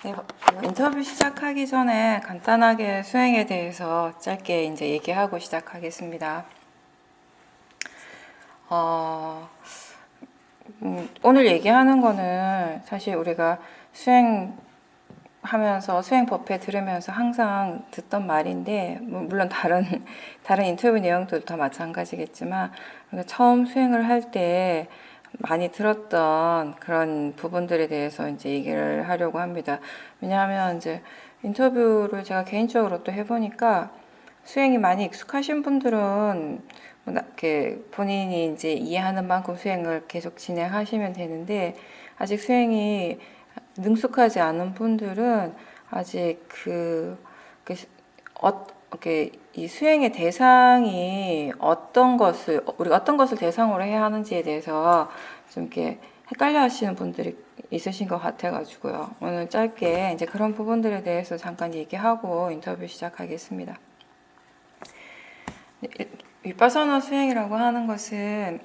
네, 인터뷰 시작하기 전에 간단하게 수행에 대해서 짧게 이제 얘기하고 시작하겠습니다. 오늘 얘기하는 거는 사실 우리가 수행하면서 수행법회 들으면서 항상 듣던 말인데, 물론 다른 인터뷰 내용도 다 마찬가지겠지만, 우리가 처음 수행을 할 때 많이 들었던 그런 부분들에 대해서 이제 얘기를 하려고 합니다. 왜냐하면 이제 인터뷰를 제가 개인적으로 또 해보니까 수행이 많이 익숙하신 분들은 이렇게 본인이 이제 이해하는 만큼 수행을 계속 진행하시면 되는데, 아직 수행이 능숙하지 않은 분들은 아직 이렇게 이 수행의 대상이 우리가 어떤 것을 대상으로 해야 하는지에 대해서 좀 이렇게 헷갈려 하시는 분들이 있으신 것 같아가지고요. 오늘 짧게 이제 그런 부분들에 대해서 잠깐 얘기하고 인터뷰 시작하겠습니다. 위파사나 수행이라고 하는 것은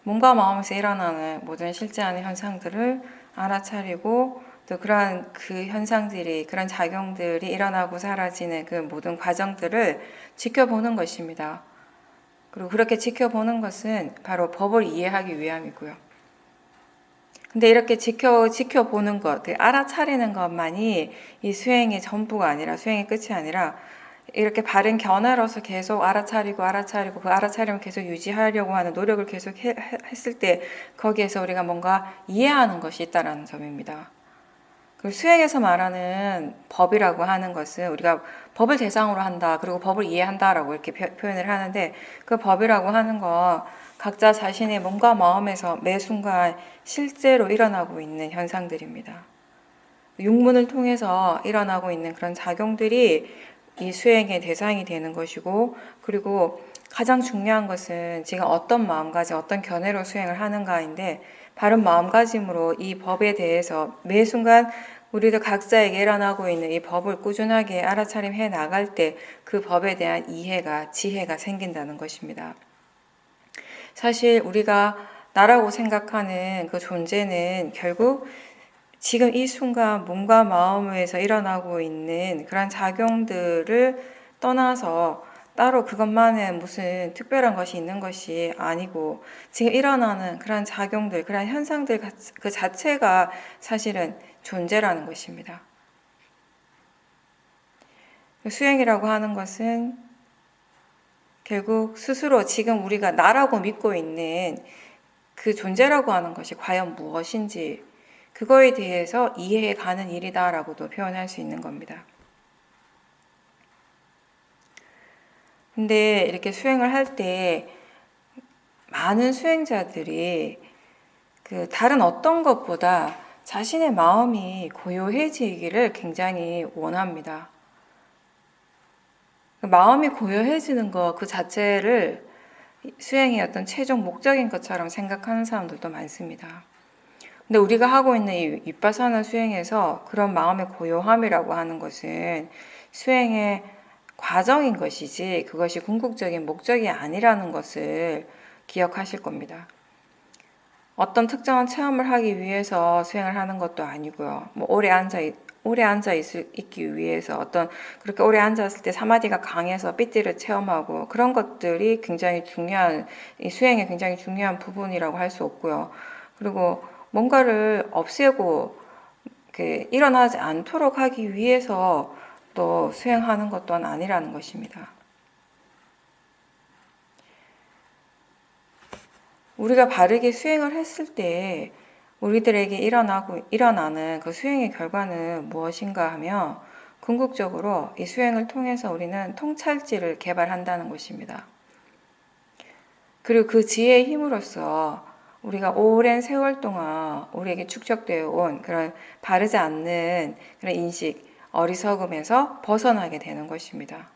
몸과 마음에서 일어나는 모든 실제 안의 현상들을 알아차리고 또 그러한 그 현상들이, 그런 작용들이 일어나고 사라지는 그 모든 과정들을 지켜보는 것입니다. 그리고 그렇게 지켜보는 것은 바로 법을 이해하기 위함이고요. 근데 이렇게 지켜보는 것, 알아차리는 것만이 이 수행의 전부가 아니라, 수행의 끝이 아니라, 이렇게 바른 견해로서 계속 알아차리고 그 알아차림을 계속 유지하려고 하는 노력을 계속 했을 때 거기에서 우리가 뭔가 이해하는 것이 있다는 점입니다. 그리고 수행에서 말하는 법이라고 하는 것은 우리가 법을 대상으로 한다, 그리고 법을 이해한다라고 이렇게 표현을 하는데, 그 법이라고 하는 건 각자 자신의 몸과 마음에서 매 순간 실제로 일어나고 있는 현상들입니다. 육문을 통해서 일어나고 있는 그런 작용들이 이 수행의 대상이 되는 것이고, 그리고 가장 중요한 것은 지금 어떤 마음가짐, 어떤 견해로 수행을 하는가인데, 바른 마음가짐으로 이 법에 대해서 매 순간 우리들 각자에게 일어나고 있는 이 법을 꾸준하게 알아차림해 나갈 때 그 법에 대한 이해가, 지혜가 생긴다는 것입니다. 사실 우리가 나라고 생각하는 그 존재는 결국 지금 이 순간 몸과 마음에서 일어나고 있는 그런 작용들을 떠나서 따로 그것만은 무슨 특별한 것이 있는 것이 아니고, 지금 일어나는 그런 작용들, 그런 현상들 그 자체가 사실은 존재라는 것입니다. 수행이라고 하는 것은 결국 스스로 지금 우리가 나라고 믿고 있는 그 존재라고 하는 것이 과연 무엇인지, 그거에 대해서 이해해 가는 일이다라고도 표현할 수 있는 겁니다. 근데 이렇게 수행을 할 때 많은 수행자들이 그 다른 어떤 것보다 자신의 마음이 고요해지기를 굉장히 원합니다. 마음이 고요해지는 것 그 자체를 수행의 어떤 최종 목적인 것처럼 생각하는 사람들도 많습니다. 근데 우리가 하고 있는 이 윗바사나 수행에서 그런 마음의 고요함이라고 하는 것은 수행의 과정인 것이지 그것이 궁극적인 목적이 아니라는 것을 기억하실 겁니다. 어떤 체험을 하기 위해서 수행을 하는 것도 아니고요. 오래 앉아 있기 위해서 그렇게 오래 앉았을 때 사마디가 강해서 삐띠를 체험하고 그런 것들이 이 수행의 굉장히 중요한 부분이라고 할 수 없고요. 그리고 뭔가를 없애고 일어나지 않도록 하기 위해서 또 수행하는 것 또한 아니라는 것입니다. 우리가 바르게 수행을 했을 때 우리들에게 일어나는 그 수행의 결과는 무엇인가 하면 궁극적으로 이 수행을 통해서 우리는 통찰지를 개발한다는 것입니다. 그리고 그 지혜의 힘으로써 우리가 오랜 세월 동안 우리에게 축적되어 온 그런 바르지 않는 그런 인식, 어리석음에서 벗어나게 되는 것입니다.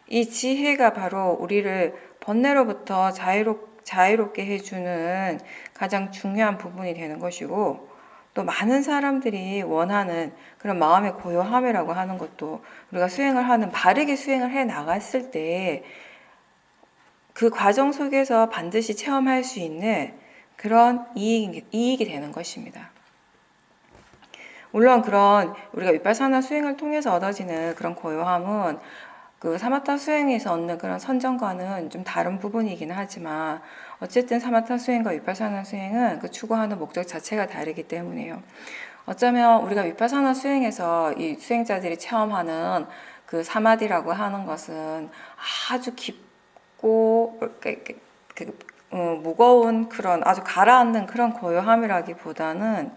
이 지혜가 바로 우리를 번뇌로부터 자유롭게 해주는 가장 중요한 부분이 되는 것이고, 또 많은 사람들이 원하는 그런 마음의 고요함이라고 하는 것도 우리가 바르게 수행을 해 나갔을 때 그 과정 속에서 반드시 체험할 수 있는 그런 이익이 되는 것입니다. 물론 그런 우리가 위파사나 수행을 통해서 얻어지는 그런 고요함은 그 사마타 수행에서 얻는 그런 선정과는 좀 다른 부분이긴 하지만 어쨌든 사마타 수행과 위파사나 수행은 그 추구하는 목적 자체가 다르기 때문에요. 어쩌면 우리가 위파사나 수행에서 이 수행자들이 체험하는 그 사마디라고 하는 것은 아주 깊고 무거운 그런 아주 가라앉는 그런 고요함이라기보다는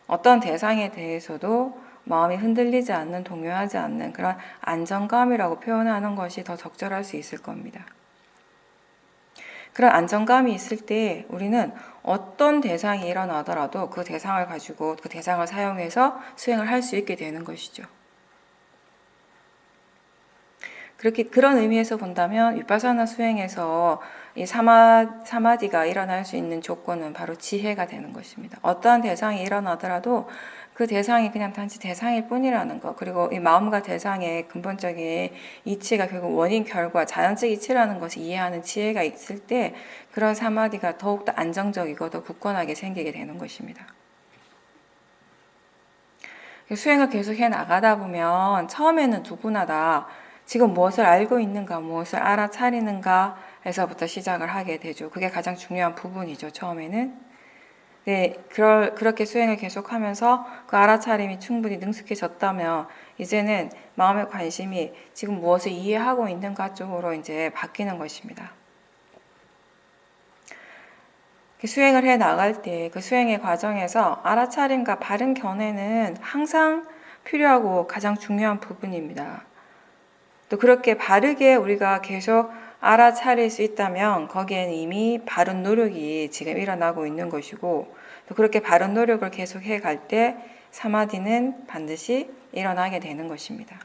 어떤 대상에 대해서도 마음이 흔들리지 않는, 동요하지 않는 그런 안정감이라고 표현하는 것이 더 적절할 수 있을 겁니다. 그런 안정감이 있을 때 우리는 어떤 대상이 일어나더라도 그 대상을 가지고 그 대상을 사용해서 수행을 할 수 있게 되는 것이죠. 그런 의미에서 본다면 위파사나 수행에서 이 사마디가 일어날 수 있는 조건은 바로 지혜가 되는 것입니다. 어떠한 대상이 일어나더라도 그 대상이 그냥 단지 대상일 뿐이라는 것, 그리고 이 마음과 대상의 근본적인 이치가 결국 원인, 결과, 자연적 이치라는 것을 이해하는 지혜가 있을 때 그런 사마디가 더욱더 안정적이고 더 굳건하게 생기게 되는 것입니다. 수행을 계속 해 나가다 보면 처음에는 누구나 다 지금 무엇을 알고 있는가, 무엇을 알아차리는가 에서부터 시작을 하게 되죠. 그게 가장 중요한 부분이죠, 처음에는. 네, 그렇게 수행을 계속하면서 그 알아차림이 충분히 능숙해졌다면 이제는 마음의 관심이 지금 무엇을 이해하고 있는가 쪽으로 이제 바뀌는 것입니다. 수행을 해 나갈 때 그 수행의 과정에서 알아차림과 바른 견해는 항상 필요하고 가장 중요한 부분입니다. 또 그렇게 바르게 우리가 계속 알아차릴 수 있다면 거기에는 이미 바른 노력이 지금 일어나고 있는 것이고 또 그렇게 바른 노력을 계속 해갈 때 사마디는 반드시 일어나게 되는 것입니다.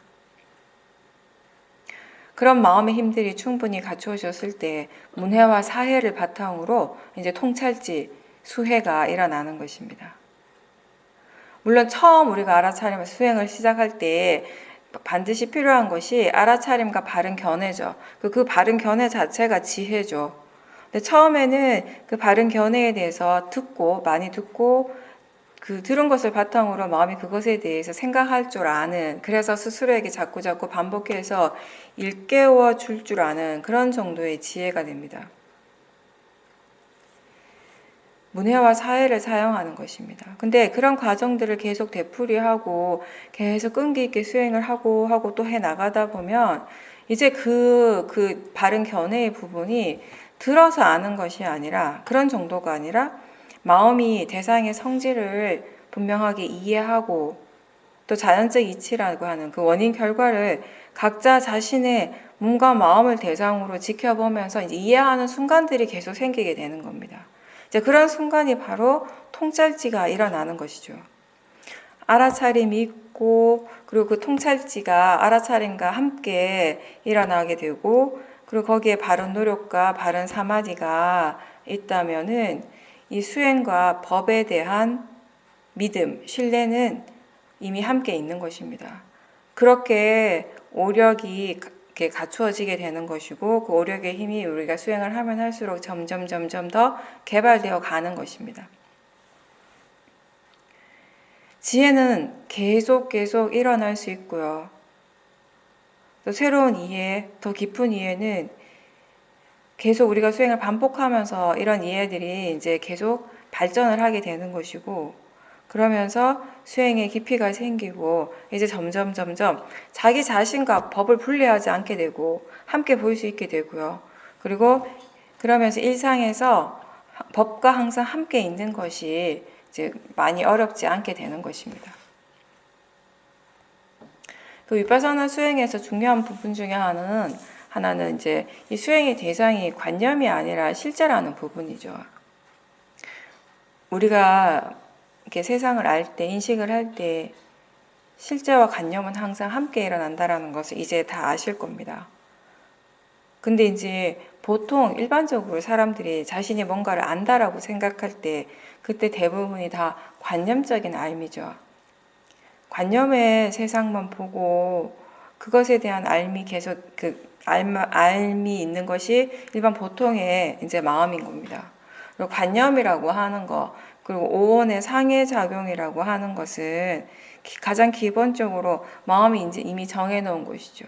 그런 마음의 힘들이 충분히 갖추어졌을 때 문해와 사해를 바탕으로 이제 통찰지, 수해가 일어나는 것입니다. 물론 처음 우리가 알아차림을 수행을 시작할 때 반드시 필요한 것이 알아차림과 바른 견해죠. 그 바른 견해 자체가 지혜죠. 근데 처음에는 그 바른 견해에 대해서 많이 듣고 그 들은 것을 바탕으로 마음이 그것에 대해서 생각할 줄 아는, 그래서 스스로에게 자꾸 반복해서 일깨워 줄 줄 아는 그런 정도의 지혜가 됩니다. 문해와 사해를 사용하는 것입니다. 근데 그런 과정들을 계속 되풀이하고 계속 끈기 있게 수행을 하고 또 해 나가다 보면 이제 그 바른 견해의 부분이 들어서 아는 것이 아니라 그런 정도가 아니라 마음이 대상의 성질을 분명하게 이해하고 또 자연적 이치라고 하는 그 원인 결과를 각자 자신의 몸과 마음을 대상으로 지켜보면서 이제 이해하는 순간들이 계속 생기게 되는 겁니다. 이제 그런 순간이 바로 통찰지가 일어나는 것이죠. 알아차림이 있고 그리고 그 통찰지가 알아차림과 함께 일어나게 되고 그리고 거기에 바른 노력과 바른 사마디가 있다면은 이 수행과 법에 대한 믿음, 신뢰는 이미 함께 있는 것입니다. 그렇게 오력이 이렇게 갖추어지게 되는 것이고 그 오력의 힘이 우리가 수행을 하면 할수록 점점 더 개발되어 가는 것입니다. 지혜는 계속 일어날 수 있고요. 또 새로운 이해, 더 깊은 이해는 계속 우리가 수행을 반복하면서 이런 이해들이 이제 계속 발전을 하게 되는 것이고 그러면서 수행의 깊이가 생기고 이제 점점 자기 자신과 법을 분리하지 않게 되고 함께 볼 수 있게 되고요. 그리고 그러면서 일상에서 법과 항상 함께 있는 것이 이제 많이 어렵지 않게 되는 것입니다. 그 위파사나 수행에서 중요한 부분 중에 하나는 이제 이 수행의 대상이 관념이 아니라 실제라는 부분이죠. 우리가 이렇게 세상을 알 때, 인식을 할 때 실제와 관념은 항상 함께 일어난다라는 것을 이제 다 아실 겁니다. 근데 이제 보통 일반적으로 사람들이 자신이 뭔가를 안다라고 생각할 때 그때 대부분이 다 관념적인 알미죠. 관념의 세상만 보고 그것에 대한 알미 계속 알미 있는 것이 일반 보통의 이제 마음인 겁니다. 그리고 관념이라고 하는 거, 그리고 오원의 상해작용이라고 하는 것은 가장 기본적으로 마음이 이제 이미 정해놓은 것이죠.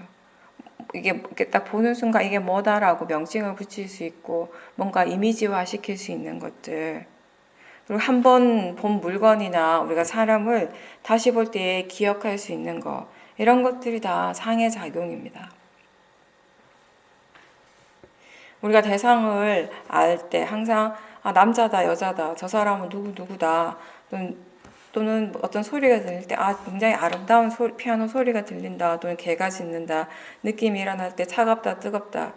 이게 이렇게 딱 보는 순간 이게 뭐다라고 명칭을 붙일 수 있고 뭔가 이미지화 시킬 수 있는 것들. 그리고 한 번 본 물건이나 우리가 사람을 다시 볼 때 기억할 수 있는 거. 이런 것들이 다 상해작용입니다. 우리가 대상을 알 때 항상 남자다 여자다 저 사람은 누구다 또는 어떤 소리가 들릴 때 굉장히 아름다운 피아노 소리가 들린다 또는 개가 짖는다 느낌이 일어날 때 차갑다 뜨겁다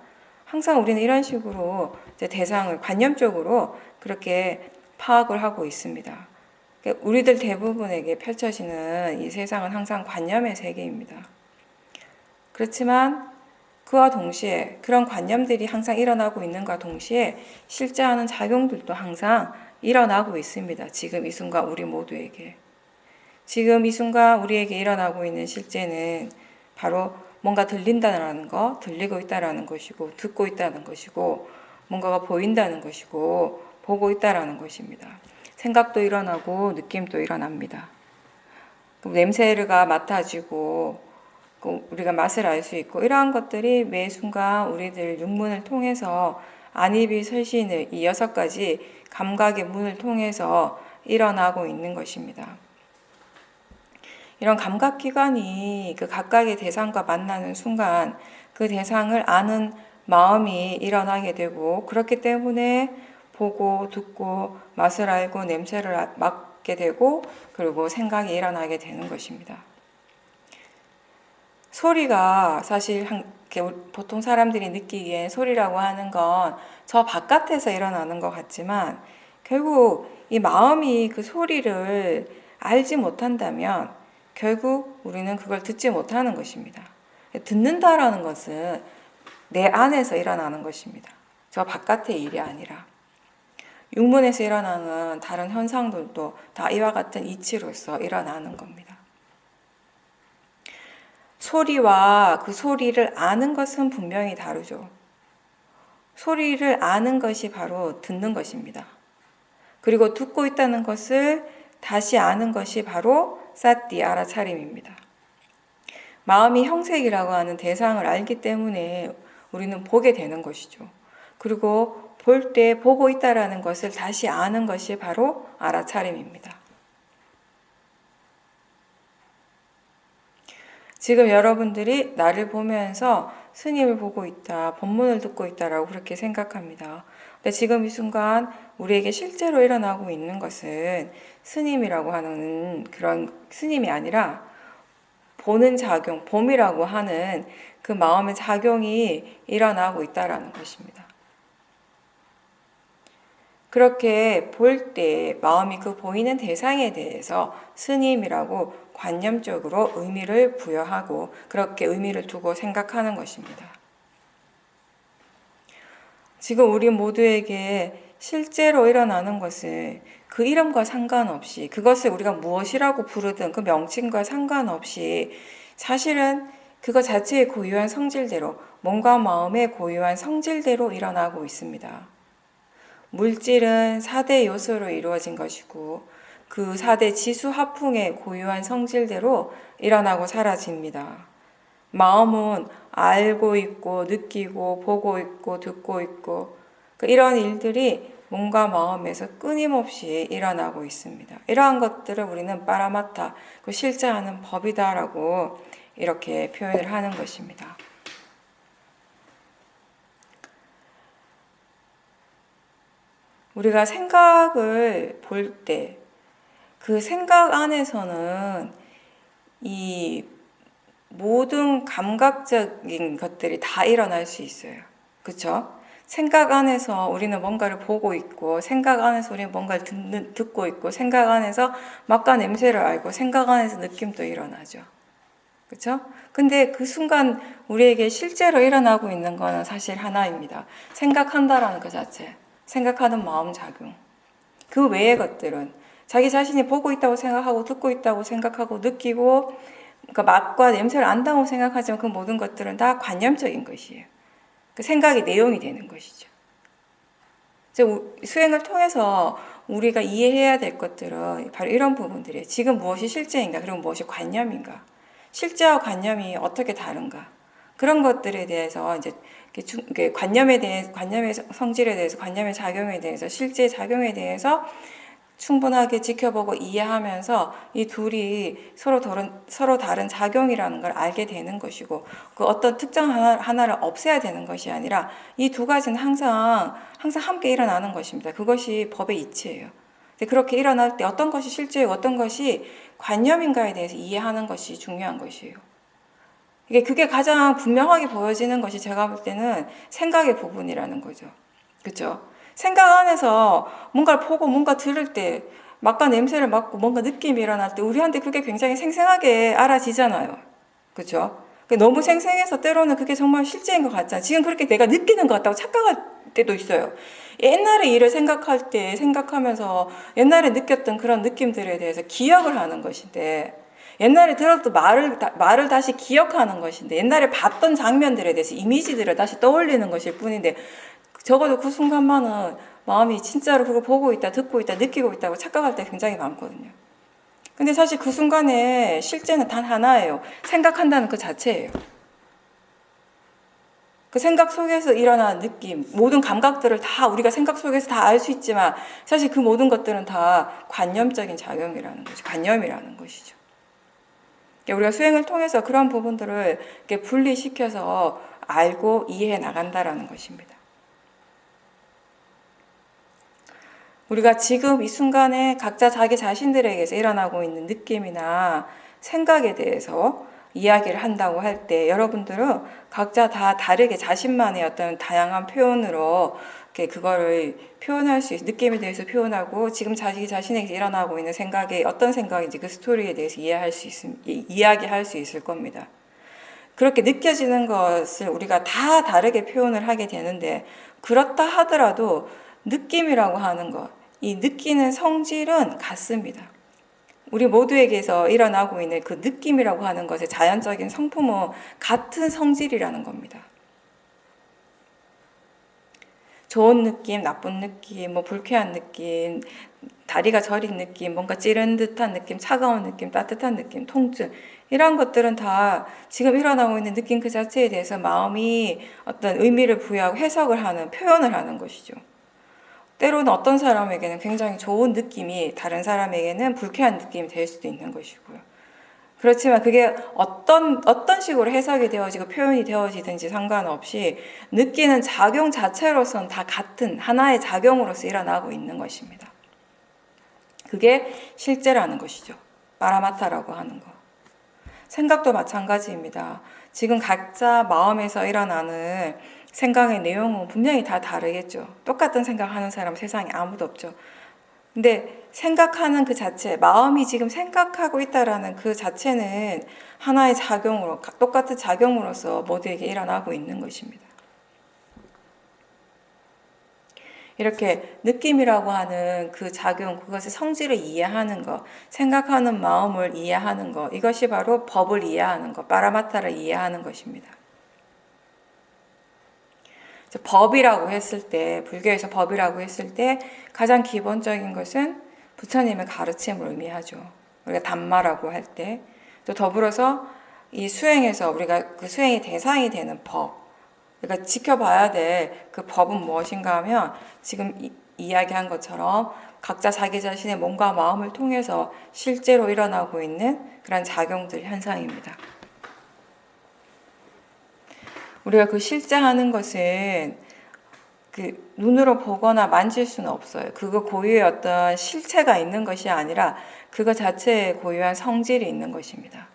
항상 우리는 이런 식으로 이제 대상을 관념적으로 그렇게 파악을 하고 있습니다. 그러니까 우리들 대부분에게 펼쳐지는 이 세상은 항상 관념의 세계입니다. 그렇지만 그와 동시에 그런 관념들이 항상 일어나고 있는가 동시에 실제 하는 작용들도 항상 일어나고 있습니다. 지금 이 순간 우리 모두에게. 지금 이 순간 우리에게 일어나고 있는 실제는 바로 뭔가 들린다는 거, 들리고 있다는 것이고 듣고 있다는 것이고 뭔가가 보인다는 것이고 보고 있다는 것입니다. 생각도 일어나고 느낌도 일어납니다. 냄새가 맡아지고 우리가 맛을 알 수 있고 이러한 것들이 매 순간 우리들 육문을 통해서 안입이 설신을 이 6가지 감각의 문을 통해서 일어나고 있는 것입니다. 이런 감각기관이 그 각각의 대상과 만나는 순간 그 대상을 아는 마음이 일어나게 되고 그렇기 때문에 보고 듣고 맛을 알고 냄새를 맡게 되고 그리고 생각이 일어나게 되는 것입니다. 소리가 사실 보통 사람들이 느끼기엔 소리라고 하는 건 저 바깥에서 일어나는 것 같지만 결국 이 마음이 그 소리를 알지 못한다면 결국 우리는 그걸 듣지 못하는 것입니다. 듣는다라는 것은 내 안에서 일어나는 것입니다. 저 바깥의 일이 아니라 육문에서 일어나는 다른 현상들도 다 이와 같은 이치로서 일어나는 겁니다. 소리와 그 소리를 아는 것은 분명히 다르죠. 소리를 아는 것이 바로 듣는 것입니다. 그리고 듣고 있다는 것을 다시 아는 것이 바로 사띠 알아차림입니다. 마음이 형색이라고 하는 대상을 알기 때문에 우리는 보게 되는 것이죠. 그리고 볼 때 보고 있다라는 것을 다시 아는 것이 바로 알아차림입니다. 지금 여러분들이 나를 보면서 스님을 보고 있다, 법문을 듣고 있다라고 그렇게 생각합니다. 근데 지금 이 순간 우리에게 실제로 일어나고 있는 것은 스님이라고 하는 그런 스님이 아니라 보는 작용, 봄이라고 하는 그 마음의 작용이 일어나고 있다라는 것입니다. 그렇게 볼 때 마음이 그 보이는 대상에 대해서 스님이라고 관념적으로 의미를 부여하고 그렇게 의미를 두고 생각하는 것입니다. 지금 우리 모두에게 실제로 일어나는 것은 그 이름과 상관없이 그것을 우리가 무엇이라고 부르든 그 명칭과 상관없이 사실은 그것 자체의 고유한 성질대로 몸과 마음의 고유한 성질대로 일어나고 있습니다. 물질은 4대 요소로 이루어진 것이고 그 4대 지수 합풍의 고유한 성질대로 일어나고 사라집니다. 마음은 알고 있고 느끼고 보고 있고 듣고 있고 이런 일들이 몸과 마음에서 끊임없이 일어나고 있습니다. 이러한 것들을 우리는 빠라마타, 실제하는 법이다라고 이렇게 표현을 하는 것입니다. 우리가 생각을 볼 때 그 생각 안에서는 이 모든 감각적인 것들이 다 일어날 수 있어요. 그렇죠? 생각 안에서 우리는 뭔가를 보고 있고 생각 안에서 우리는 뭔가를 듣고 있고 생각 안에서 맛과 냄새를 알고 생각 안에서 느낌도 일어나죠. 그렇죠? 근데 그 순간 우리에게 실제로 일어나고 있는 거는 사실 하나입니다. 생각한다라는 것 자체. 생각하는 마음작용. 그 외의 것들은 자기 자신이 보고 있다고 생각하고 듣고 있다고 생각하고 느끼고 그러니까 맛과 냄새를 안다고 생각하지만 그 모든 것들은 다 관념적인 것이에요. 그 생각이 내용이 되는 것이죠. 수행을 통해서 우리가 이해해야 될 것들은 바로 이런 부분들이에요. 지금 무엇이 실제인가, 그리고 무엇이 관념인가, 실제와 관념이 어떻게 다른가, 그런 것들에 대해서 이제 관념의 성질에 대해서, 관념의 작용에 대해서, 실제 작용에 대해서 충분하게 지켜보고 이해하면서 이 둘이 서로 다른 작용이라는 걸 알게 되는 것이고, 그 어떤 특정 하나를 없애야 되는 것이 아니라 이 두 가지는 항상 함께 일어나는 것입니다. 그것이 법의 이치예요. 그렇게 일어날 때 어떤 것이 실제이고 어떤 것이 관념인가에 대해서 이해하는 것이 중요한 것이에요. 그게 가장 분명하게 보여지는 것이 제가 볼 때는 생각의 부분이라는 거죠. 그렇죠? 생각 안에서 뭔가를 보고 뭔가 들을 때, 막과 냄새를 맡고 뭔가 느낌이 일어날 때 우리한테 그게 굉장히 생생하게 알아지잖아요. 그렇죠? 너무 생생해서 때로는 그게 정말 실제인 것 같잖아요. 지금 그렇게 내가 느끼는 것 같다고 착각할 때도 있어요. 옛날의 일을 생각하면서 옛날에 느꼈던 그런 느낌들에 대해서 기억을 하는 것인데, 옛날에 들었던 말을 다시 기억하는 것인데, 옛날에 봤던 장면들에 대해서 이미지들을 다시 떠올리는 것일 뿐인데, 적어도 그 순간만은 마음이 진짜로 그걸 보고 있다, 듣고 있다, 느끼고 있다고 착각할 때 굉장히 많거든요. 근데 사실 그 순간에 실제는 단 하나예요. 생각한다는 그 자체예요. 그 생각 속에서 일어나는 느낌, 모든 감각들을 다 우리가 생각 속에서 다 알 수 있지만 사실 그 모든 것들은 다 관념적인 작용이라는 거죠. 관념이라는 것이죠. 우리가 수행을 통해서 그런 부분들을 이렇게 분리시켜서 알고 이해해 나간다라는 것입니다. 우리가 지금 이 순간에 각자 자기 자신들에게서 일어나고 있는 느낌이나 생각에 대해서 이야기를 한다고 할 때 여러분들은 각자 다 다르게 자신만의 어떤 다양한 표현으로 그거를 표현할 수 느낌에 대해서 표현하고 지금 자기 자신에게 일어나고 있는 생각이 어떤 생각인지 그 스토리에 대해서 이야기할 수 있을 겁니다. 그렇게 느껴지는 것을 우리가 다 다르게 표현을 하게 되는데, 그렇다 하더라도 느낌이라고 하는 것, 이 느끼는 성질은 같습니다. 우리 모두에게서 일어나고 있는 그 느낌이라고 하는 것의 자연적인 성품은 같은 성질이라는 겁니다. 좋은 느낌, 나쁜 느낌, 불쾌한 느낌, 다리가 저린 느낌, 뭔가 찌른 듯한 느낌, 차가운 느낌, 따뜻한 느낌, 통증, 이런 것들은 다 지금 일어나고 있는 느낌 그 자체에 대해서 마음이 어떤 의미를 부여하고 해석을 하는, 표현을 하는 것이죠. 때로는 어떤 사람에게는 굉장히 좋은 느낌이 다른 사람에게는 불쾌한 느낌이 될 수도 있는 것이고요. 그렇지만 그게 어떤 식으로 해석이 되어지고 표현이 되어지든지 상관없이 느끼는 작용 자체로서는 다 같은 하나의 작용으로서 일어나고 있는 것입니다. 그게 실제라는 것이죠. 파라마타라고 하는 거. 생각도 마찬가지입니다. 지금 각자 마음에서 일어나는 생각의 내용은 분명히 다 다르겠죠. 똑같은 생각하는 사람 세상에 아무도 없죠. 근데 생각하는 그 자체, 마음이 지금 생각하고 있다라는 그 자체는 하나의 작용으로, 똑같은 작용으로서 모두에게 일어나고 있는 것입니다. 이렇게 느낌이라고 하는 그 작용, 그것의 성질을 이해하는 것, 생각하는 마음을 이해하는 것, 이것이 바로 법을 이해하는 것, 파라마타를 이해하는 것입니다. 법이라고 했을 때, 불교에서 법이라고 했을 때 가장 기본적인 것은 부처님의 가르침을 의미하죠. 우리가 담마라고 할 때, 또 더불어서 이 수행에서 우리가 그 수행의 대상이 되는 법, 그러니까 지켜봐야 될 그 법은 무엇인가 하면 지금 이야기한 것처럼 각자 자기 자신의 몸과 마음을 통해서 실제로 일어나고 있는 그런 작용들, 현상입니다. 우리가 그 실제 하는 것은 그 눈으로 보거나 만질 수는 없어요. 그거 고유의 어떤 실체가 있는 것이 아니라 그거 자체에 고유한 성질이 있는 것입니다.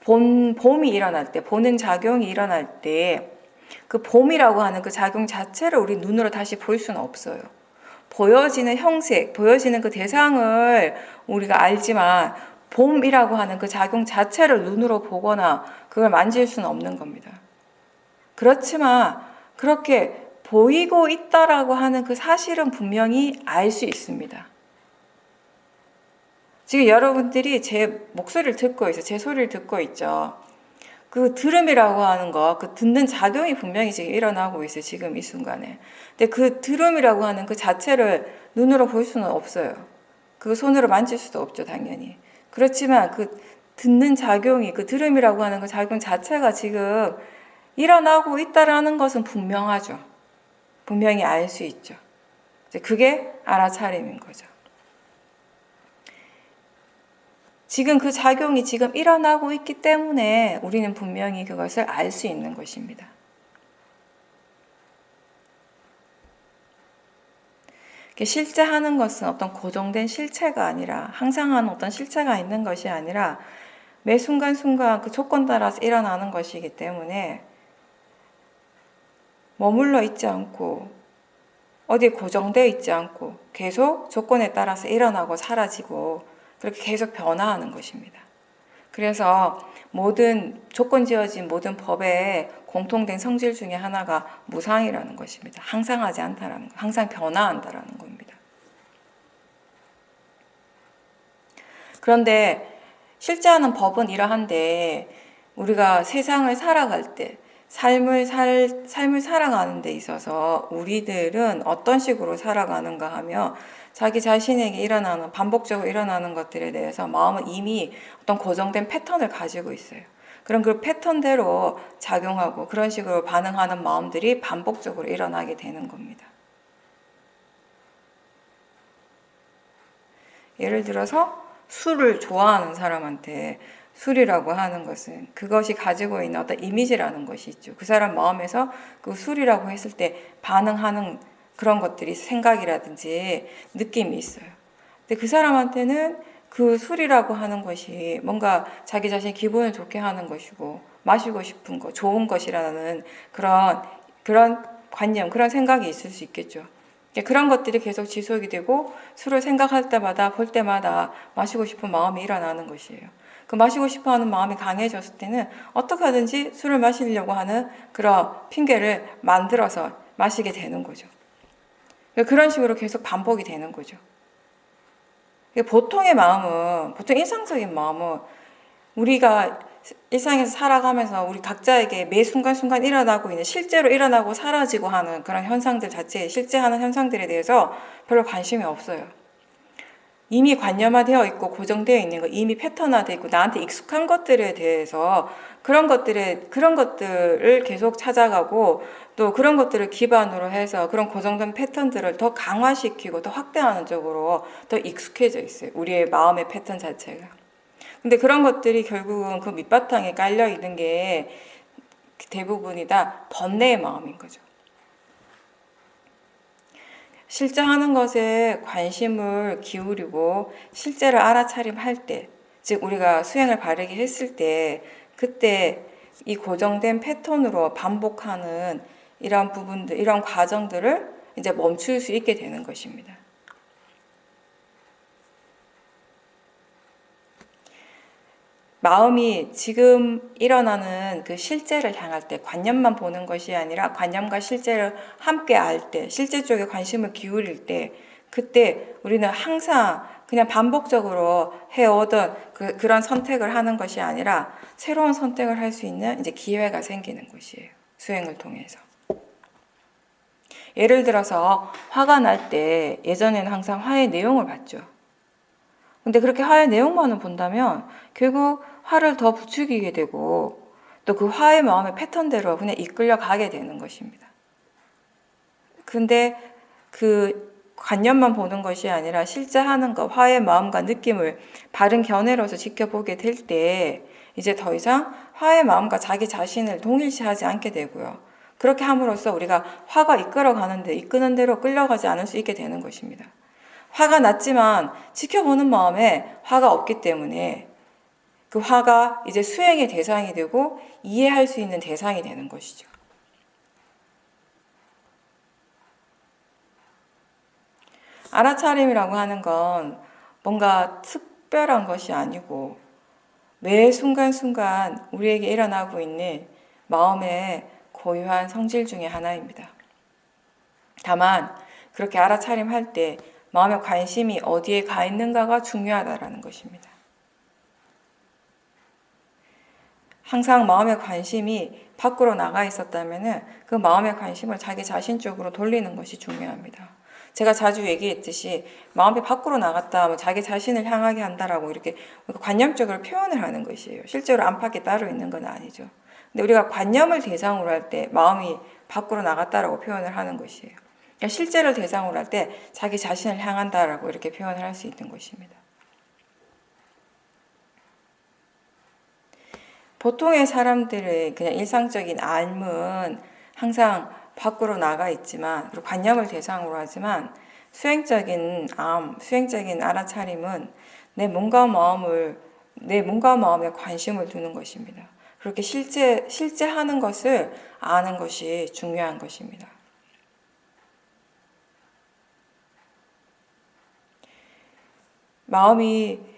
봄이 일어날 때, 보는 작용이 일어날 때 그 봄이라고 하는 그 작용 자체를 우리 눈으로 다시 볼 수는 없어요. 보여지는 형색, 보여지는 그 대상을 우리가 알지만 봄이라고 하는 그 작용 자체를 눈으로 보거나 그걸 만질 수는 없는 겁니다. 그렇지만 그렇게 보이고 있다라고 하는 그 사실은 분명히 알 수 있습니다. 지금 여러분들이 제 목소리를 듣고 있어요. 제 소리를 듣고 있죠. 그 들음이라고 하는 거, 그 듣는 작용이 분명히 지금 일어나고 있어요. 지금 이 순간에. 근데 그 들음이라고 하는 그 자체를 눈으로 볼 수는 없어요. 그 손으로 만질 수도 없죠, 당연히. 그렇지만 그 듣는 작용이, 그 들음이라고 하는 그 작용 자체가 지금 일어나고 있다라는 것은 분명하죠. 분명히 알 수 있죠. 그게 알아차림인 거죠. 지금 그 작용이 지금 일어나고 있기 때문에 우리는 분명히 그것을 알 수 있는 것입니다. 실제 하는 것은 어떤 고정된 실체가 아니라, 항상 하는 어떤 실체가 있는 것이 아니라 매 순간순간 그 조건 따라서 일어나는 것이기 때문에 머물러 있지 않고 어디에 고정되어 있지 않고 계속 조건에 따라서 일어나고 사라지고 그렇게 계속 변화하는 것입니다. 그래서 모든 조건 지어진 모든 법의 공통된 성질 중에 하나가 무상이라는 것입니다. 항상 하지 않다라는 것, 항상 변화한다라는 겁니다. 그런데 실제 하는 법은 이러한데 우리가 세상을 살아갈 때 삶을 살아가는 데 있어서 우리들은 어떤 식으로 살아가는가 하면 자기 자신에게 일어나는, 반복적으로 일어나는 것들에 대해서 마음은 이미 어떤 고정된 패턴을 가지고 있어요. 그럼 그 패턴대로 작용하고 그런 식으로 반응하는 마음들이 반복적으로 일어나게 되는 겁니다. 예를 들어서 술을 좋아하는 사람한테 술이라고 하는 것은 그것이 가지고 있는 어떤 이미지라는 것이 있죠. 그 사람 마음에서 그 술이라고 했을 때 반응하는 그런 것들이 생각이라든지 느낌이 있어요. 근데 그 사람한테는 그 술이라고 하는 것이 뭔가 자기 자신의 기분을 좋게 하는 것이고 마시고 싶은 것, 좋은 것이라는 그런 관념, 그런 생각이 있을 수 있겠죠. 그런 것들이 계속 지속이 되고 술을 생각할 때마다 볼 때마다 마시고 싶은 마음이 일어나는 것이에요. 그 마시고 싶어 하는 마음이 강해졌을 때는 어떻게 하든지 술을 마시려고 하는 그런 핑계를 만들어서 마시게 되는 거죠. 그런 식으로 계속 반복이 되는 거죠. 보통 일상적인 마음은 우리가 일상에서 살아가면서 우리 각자에게 매 순간순간 일어나고 있는, 실제로 일어나고 사라지고 하는 그런 현상들 자체에, 실제 하는 현상들에 대해서 별로 관심이 없어요. 이미 관념화되어 있고 고정되어 있는 거, 이미 패턴화되어 있고 나한테 익숙한 것들에 대해서 그런 것들을 계속 찾아가고 또 그런 것들을 기반으로 해서 그런 고정된 패턴들을 더 강화시키고 더 확대하는 쪽으로 더 익숙해져 있어요. 우리의 마음의 패턴 자체가. 근데 그런 것들이 결국은 그 밑바탕에 깔려 있는 게 대부분이 다 번뇌의 마음인 거죠. 실제 하는 것에 관심을 기울이고 실제를 알아차림할 때, 즉 우리가 수행을 바르게 했을 때 그때 이 고정된 패턴으로 반복하는 이런 부분들, 이런 과정들을 이제 멈출 수 있게 되는 것입니다. 마음이 지금 일어나는 그 실제를 향할 때 관념만 보는 것이 아니라 관념과 실제를 함께 알 때, 실제 쪽에 관심을 기울일 때, 그때 우리는 항상 그냥 반복적으로 해오던 그런 선택을 하는 것이 아니라 새로운 선택을 할 수 있는 이제 기회가 생기는 것이에요. 수행을 통해서. 예를 들어서 화가 날 때 예전에는 항상 화의 내용을 봤죠. 근데 그렇게 화의 내용만을 본다면 결국 화를 더 부추기게 되고 또 그 화의 마음의 패턴대로 그냥 이끌려 가게 되는 것입니다. 근데 그 관념만 보는 것이 아니라 실제 하는 것, 화의 마음과 느낌을 바른 견해로서 지켜보게 될 때 이제 더 이상 화의 마음과 자기 자신을 동일시하지 않게 되고요. 그렇게 함으로써 우리가 화가 이끄는 대로 끌려가지 않을 수 있게 되는 것입니다. 화가 났지만 지켜보는 마음에 화가 없기 때문에 그 화가 이제 수행의 대상이 되고 이해할 수 있는 대상이 되는 것이죠. 알아차림이라고 하는 건 뭔가 특별한 것이 아니고 매 순간순간 우리에게 일어나고 있는 마음의 고유한 성질 중에 하나입니다. 다만 그렇게 알아차림할 때 마음의 관심이 어디에 가 있는가가 중요하다라는 것입니다. 항상 마음의 관심이 밖으로 나가 있었다면은 그 마음의 관심을 자기 자신 쪽으로 돌리는 것이 중요합니다. 제가 자주 얘기했듯이 마음이 밖으로 나갔다, 뭐 자기 자신을 향하게 한다라고 이렇게 관념적으로 표현을 하는 것이에요. 실제로 안팎에 따로 있는 건 아니죠. 근데 우리가 관념을 대상으로 할 때 마음이 밖으로 나갔다라고 표현을 하는 것이에요. 그러니까 실제를 대상으로 할 때 자기 자신을 향한다라고 이렇게 표현을 할 수 있는 것입니다. 보통의 사람들의 그냥 일상적인 삶은 항상 밖으로 나가 있지만, 그리고 관념을 대상으로 하지만, 수행적인 알아차림은 내 몸과 마음에 관심을 두는 것입니다. 그렇게 실제 하는 것을 아는 것이 중요한 것입니다. 마음이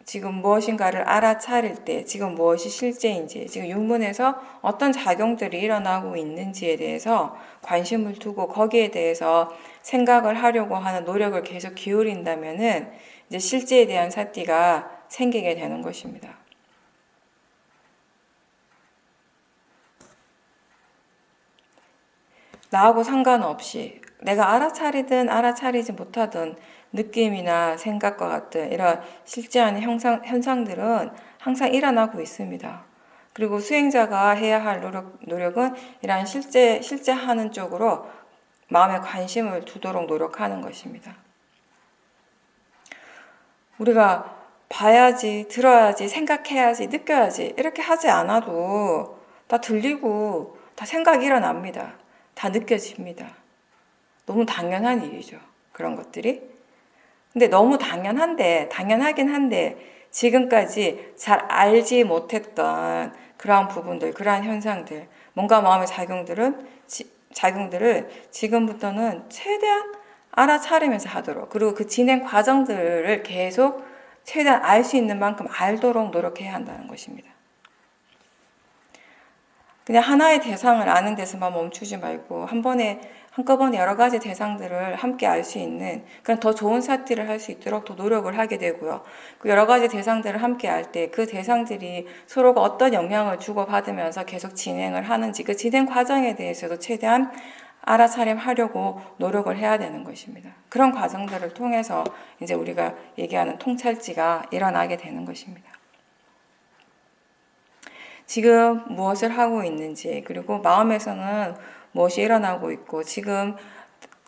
지금 무엇인가를 알아차릴 때 지금 무엇이 실제인지, 지금 육문에서 어떤 작용들이 일어나고 있는지에 대해서 관심을 두고 거기에 대해서 생각을 하려고 하는 노력을 계속 기울인다면은 이제 실제에 대한 사티가 생기게 되는 것입니다. 나하고 상관없이 내가 알아차리든 알아차리지 못하든 느낌이나 생각과 같은 이런 실제한 현상들은 항상 일어나고 있습니다. 그리고 수행자가 해야 할 노력은 이러한 실제 하는 쪽으로 마음의 관심을 두도록 노력하는 것입니다. 우리가 봐야지, 들어야지, 생각해야지, 느껴야지 이렇게 하지 않아도 다 들리고 다 생각이 일어납니다. 다 느껴집니다. 너무 당연한 일이죠. 그런 것들이. 근데 너무 당연하긴 한데 지금까지 잘 알지 못했던 그러한 부분들, 그러한 현상들, 뭔가 마음의 작용들을 지금부터는 최대한 알아차리면서 하도록, 그리고 그 진행 과정들을 계속 최대한 알 수 있는 만큼 알도록 노력해야 한다는 것입니다. 그냥 하나의 대상을 아는 데서만 멈추지 말고 한꺼번에 여러 가지 대상들을 함께 알 수 있는 그런 더 좋은 사티를 할 수 있도록 더 노력을 하게 되고요. 그 여러 가지 대상들을 함께 알 때 그 대상들이 서로가 어떤 영향을 주고받으면서 계속 진행을 하는지 그 진행 과정에 대해서도 최대한 알아차림하려고 노력을 해야 되는 것입니다. 그런 과정들을 통해서 이제 우리가 얘기하는 통찰지가 일어나게 되는 것입니다. 지금 무엇을 하고 있는지, 그리고 마음에서는 무엇이 일어나고 있고, 지금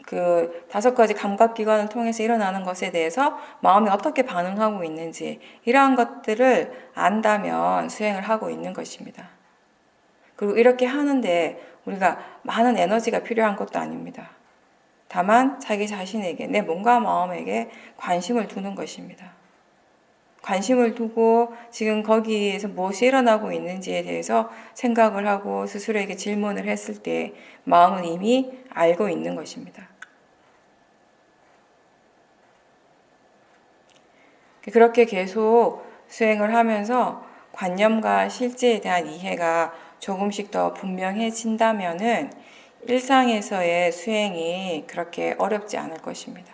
그 5가지 감각기관을 통해서 일어나는 것에 대해서 마음이 어떻게 반응하고 있는지, 이러한 것들을 안다면 수행을 하고 있는 것입니다. 그리고 이렇게 하는데 우리가 많은 에너지가 필요한 것도 아닙니다. 다만 자기 자신에게, 내 몸과 마음에게 관심을 두는 것입니다. 관심을 두고 지금 거기에서 무엇이 일어나고 있는지에 대해서 생각을 하고 스스로에게 질문을 했을 때 마음은 이미 알고 있는 것입니다. 그렇게 계속 수행을 하면서 관념과 실제에 대한 이해가 조금씩 더 분명해진다면은 일상에서의 수행이 그렇게 어렵지 않을 것입니다.